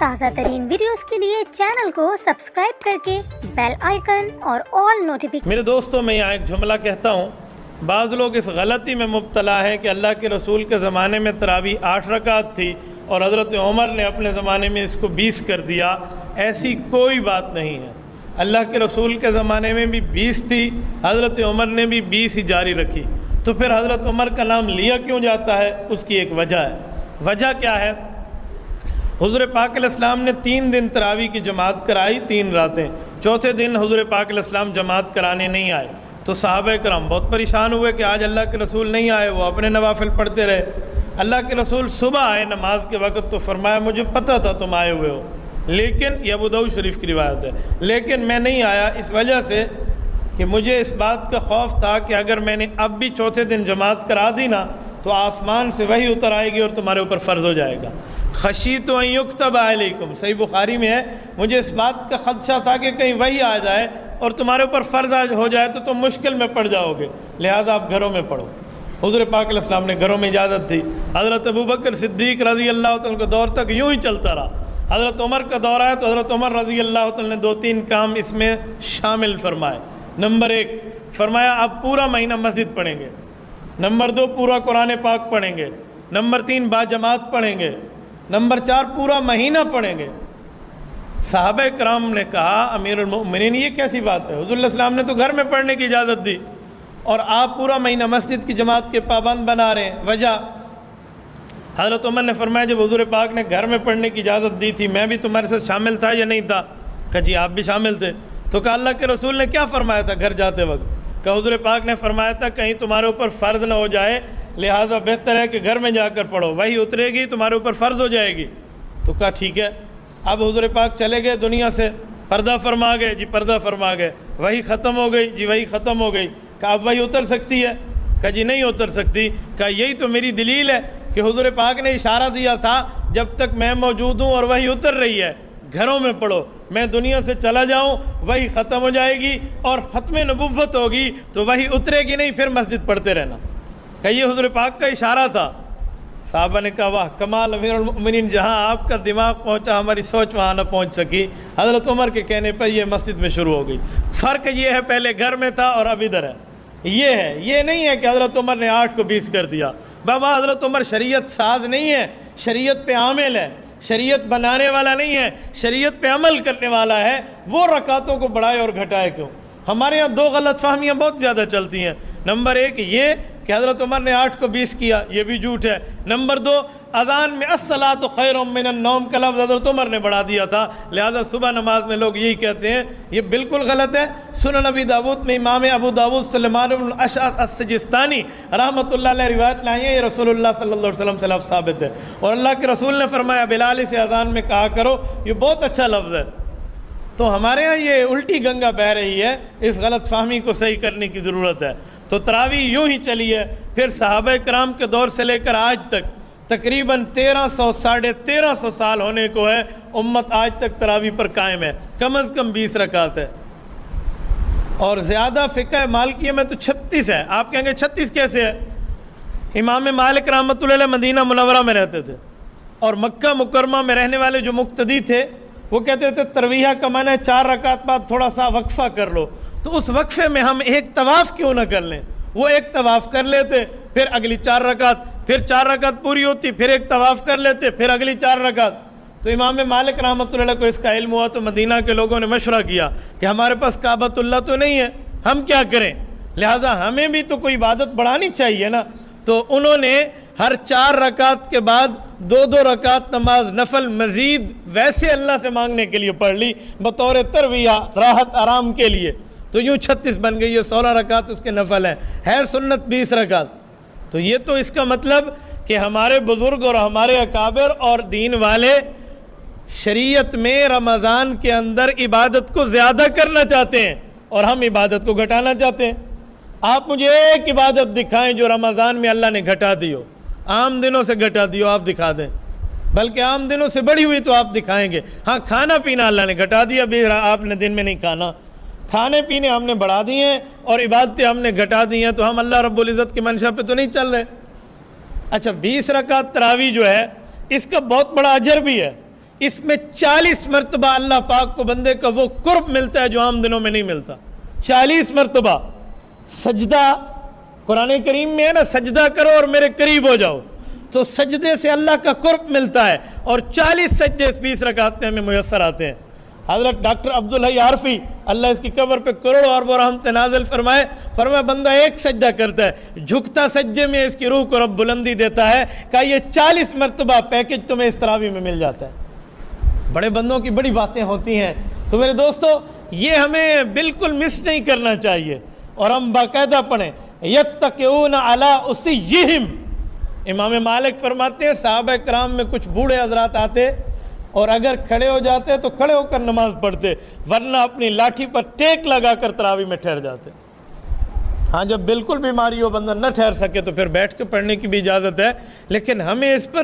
تازہ ترین ویڈیوز کے لیے چینل کو سبسکرائب کر کے بیل آئیکن اور آل نوٹیفیکیشن۔ میرے دوستوں، میں یہاں ایک جملہ کہتا ہوں، بعض لوگ اس غلطی میں مبتلا ہیں کہ اللہ کے رسول کے زمانے میں تراویح 8 رکعت تھی اور حضرت عمر نے اپنے زمانے میں اس کو 20 کر دیا۔ ایسی کوئی بات نہیں ہے۔ اللہ کے رسول کے زمانے میں بھی 20 تھی، حضرت عمر نے بھی 20 ہی جاری رکھی، تو پھر حضرت عمر کا نام لیا کیوں جاتا ہے؟ اس کی ایک وجہ ہے۔ وجہ کیا ہے؟ حضور پاک علیہ السلام نے 3 دن تراویح کی جماعت کرائی، 3 راتیں۔ چوتھے دن حضور پاک علیہ السلام جماعت کرانے نہیں آئے تو صحابہ کرام بہت پریشان ہوئے کہ آج اللہ کے رسول نہیں آئے، وہ اپنے نوافل پڑھتے رہے۔ اللہ کے رسول صبح آئے نماز کے وقت تو فرمایا مجھے پتہ تھا تم آئے ہوئے ہو، لیکن یہ ابو داؤد شریف کی روایت ہے، لیکن میں نہیں آیا اس وجہ سے کہ مجھے اس بات کا خوف تھا کہ اگر میں نے اب بھی چوتھے دن جماعت کرا دی نا تو آسمان سے وحی اتر آئے گی اور تمہارے اوپر فرض ہو جائے گا۔ خشیت ان یکتب علیکم، صحیح بخاری میں ہے، مجھے اس بات کا خدشہ تھا کہ کہیں وحی آ جائے اور تمہارے اوپر فرض ہو جائے تو تم مشکل میں پڑ جاؤ گے، لہٰذا آپ گھروں میں پڑھو۔ حضور پاک علیہ السلام نے گھروں میں اجازت دی۔ حضرت ابوبکر صدیق رضی اللہ تعالیٰ کا دور تک یوں ہی چلتا رہا۔ حضرت عمر کا دور آیا تو حضرت عمر رضی اللہ تعالیٰ نے 2-3 کام اس میں شامل فرمائے۔ نمبر 1 فرمایا آپ پورا مہینہ مسجد پڑھیں گے۔ نمبر 2 پورا قرآن پاک پڑھیں گے۔ نمبر 3 باجماعت پڑھیں گے۔ نمبر 4 پورا مہینہ پڑھیں گے۔ صحابہ کرام نے کہا امیر المؤمنین یہ کیسی بات ہے؟ حضور علیہ السلام نے تو گھر میں پڑھنے کی اجازت دی اور آپ پورا مہینہ مسجد کی جماعت کے پابند بنا رہے ہیں، وجہ؟ حضرت عمر نے فرمایا جب حضور پاک نے گھر میں پڑھنے کی اجازت دی تھی میں بھی تمہارے ساتھ شامل تھا یا نہیں تھا؟ کہا جی آپ بھی شامل تھے۔ تو کہا اللہ کے رسول نے کیا فرمایا تھا گھر جاتے وقت؟ کہا حضور پاک نے فرمایا تھا کہیں تمہارے اوپر فرض نہ ہو جائے، لہٰذا بہتر ہے کہ گھر میں جا کر پڑھو، وہی اترے گی تمہارے اوپر فرض ہو جائے گی۔ تو کہا ٹھیک ہے۔ اب حضور پاک چلے گئے دنیا سے، پردہ فرما گئے، جی پردہ فرما گئے، وہی ختم ہو گئی، جی وہی ختم ہو گئی۔ کہا اب وہی اتر سکتی ہے؟ کہا جی نہیں اتر سکتی۔ کہا یہی تو میری دلیل ہے کہ حضور پاک نے اشارہ دیا تھا جب تک میں موجود ہوں اور وہی اتر رہی ہے گھروں میں پڑھو، میں دنیا سے چلا جاؤں وہی ختم ہو جائے گی اور ختم نبوت ہوگی تو وہی اترے گی نہیں، پھر مسجد پڑھتے رہنا۔ کہ یہ حضور پاک کا اشارہ تھا۔ صحابہ نے کہا واہ کمال امیر المؤمنین، جہاں آپ کا دماغ پہنچا ہماری سوچ وہاں نہ پہنچ سکی۔ حضرت عمر کے کہنے پر یہ مسجد میں شروع ہو گئی۔ فرق یہ ہے پہلے گھر میں تھا اور اب ادھر ہے، یہ ہے، یہ نہیں ہے کہ حضرت عمر نے 8 کو 20 کر دیا۔ بابا حضرت عمر شریعت ساز نہیں ہے، شریعت پہ عامل ہے، شریعت بنانے والا نہیں ہے، شریعت پہ عمل کرنے والا ہے۔ وہ رکعتوں کو بڑھائے اور گھٹائے کیوں؟ ہمارے ہاں 2 غلط فہمیاں بہت زیادہ چلتی ہیں۔ نمبر 1 یہ کہ حضرت عمر نے 8 کو 20 کیا، یہ بھی جھوٹ ہے۔ نمبر 2 اذان میں الصلاۃ خیر من النوم کا لفظ حضرت عمر نے بڑھا دیا تھا، لہذا صبح نماز میں لوگ یہی کہتے ہیں، یہ بالکل غلط ہے۔ سنن ابی داؤد میں امام ابو داؤد سلیمان بن الاشعث السجستانی رحمۃ اللہ علیہ روایت لائے ہیں، یہ رسول اللہ صلی اللہ علیہ وسلم سے لفظ ثابت ہے، اور اللہ کے رسول نے فرمایا بلال سے اذان میں کہا کرو، یہ بہت اچھا لفظ ہے۔ تو ہمارے ہاں یہ الٹی گنگا بہہ رہی ہے، اس غلط فہمی کو صحیح کرنے کی ضرورت ہے۔ تو تراویح یوں ہی چلی ہے، پھر صحابہ کرام کے دور سے لے کر آج تک تقریباً 1300 سال ہونے کو ہے، امت آج تک تراویح پر قائم ہے، کم از کم 20 رکعت ہے، اور زیادہ فقہ مالکیہ میں تو 36 ہے۔ آپ کہیں گے 36 کیسے ہے؟ امام مالک رحمۃ اللہ علیہ مدینہ منورہ میں رہتے تھے اور مکہ مکرمہ میں رہنے والے جو مقتدی تھے وہ کہتے تھے ترویہ کا معنی ہے 4 رکعت بعد تھوڑا سا وقفہ کر لو، تو اس وقفے میں ہم ایک طواف کیوں نہ کر لیں؟ وہ ایک طواف کر لیتے، پھر اگلی 4 رکعت، پھر 4 رکعت پوری ہوتی، پھر ایک طواف کر لیتے، پھر اگلی 4 رکعت۔ تو امام مالک رحمۃ اللہ کو اس کا علم ہوا تو مدینہ کے لوگوں نے مشورہ کیا کہ ہمارے پاس کعبۃ اللہ تو نہیں ہے، ہم کیا کریں؟ لہٰذا ہمیں بھی تو کوئی عبادت بڑھانی چاہیے نا۔ تو انہوں نے ہر 4 رکعت کے بعد 2 رکعت نماز نفل مزید ویسے اللہ سے مانگنے کے لیے پڑھ لی بطور ترویہ، راحت آرام کے لیے، تو یوں 36 بن گئی ہے، 16 رکعت اس کے نفل ہیں، ہے سنت 20 رکعت۔ تو یہ تو اس کا مطلب کہ ہمارے بزرگ اور ہمارے اکابر اور دین والے شریعت میں رمضان کے اندر عبادت کو زیادہ کرنا چاہتے ہیں اور ہم عبادت کو گھٹانا چاہتے ہیں۔ آپ مجھے ایک عبادت دکھائیں جو رمضان میں اللہ نے گھٹا دی ہو، عام دنوں سے گھٹا دی ہو، آپ دکھا دیں، بلکہ عام دنوں سے بڑھی ہوئی تو آپ دکھائیں گے۔ ہاں کھانا پینا اللہ نے گھٹا دیا، بھی آپ نے دن میں نہیں کھانا، کھانے پینے ہم نے بڑھا دیے ہیں اور عبادتیں ہم نے گھٹا دی ہیں، تو ہم اللہ رب العزت کی منشا پہ تو نہیں چل رہے۔ اچھا 20 رکعت تراویح جو ہے اس کا بہت بڑا اجر بھی ہے، اس میں 40 مرتبہ اللہ پاک کو بندے کا وہ قرب ملتا ہے جو عام دنوں میں نہیں ملتا. 40 مرتبہ سجدہ قرآن کریم میں ہے نا, سجدہ کرو اور میرے قریب ہو جاؤ, تو سجدے سے اللہ کا قرب ملتا ہے, اور 40 سجدے اس 20 رکعت میں ہمیں میسر آتے ہیں. حضرت ڈاکٹر عبدالحی عارفی اللہ اس کی قبر پہ کروڑوں اربوں رحمت نازل فرمائے, بندہ ایک سجدہ کرتا ہے, جھکتا سجدے میں اس کی روح کو رب بلندی دیتا ہے, کہا یہ 40 مرتبہ پیکج تمہیں اس تراویح میں مل جاتا ہے. بڑے بندوں کی بڑی باتیں ہوتی ہیں. تو میرے دوستو, یہ ہمیں بالکل مس نہیں کرنا چاہیے, اور ہم باقاعدہ پڑھیں یتقون علی اسیہم. امام مالک فرماتے ہیں صحابہ کرام میں کچھ بوڑھے حضرات آتے اور اگر کھڑے ہو جاتے تو کھڑے ہو کر نماز پڑھتے, ورنہ اپنی لاٹھی پر ٹیک لگا کر تراویح میں ٹھہر جاتے. ہاں جب بالکل بیماری ہو بندہ نہ ٹھہر سکے تو پھر بیٹھ کے پڑھنے کی بھی اجازت ہے, لیکن ہمیں اس پر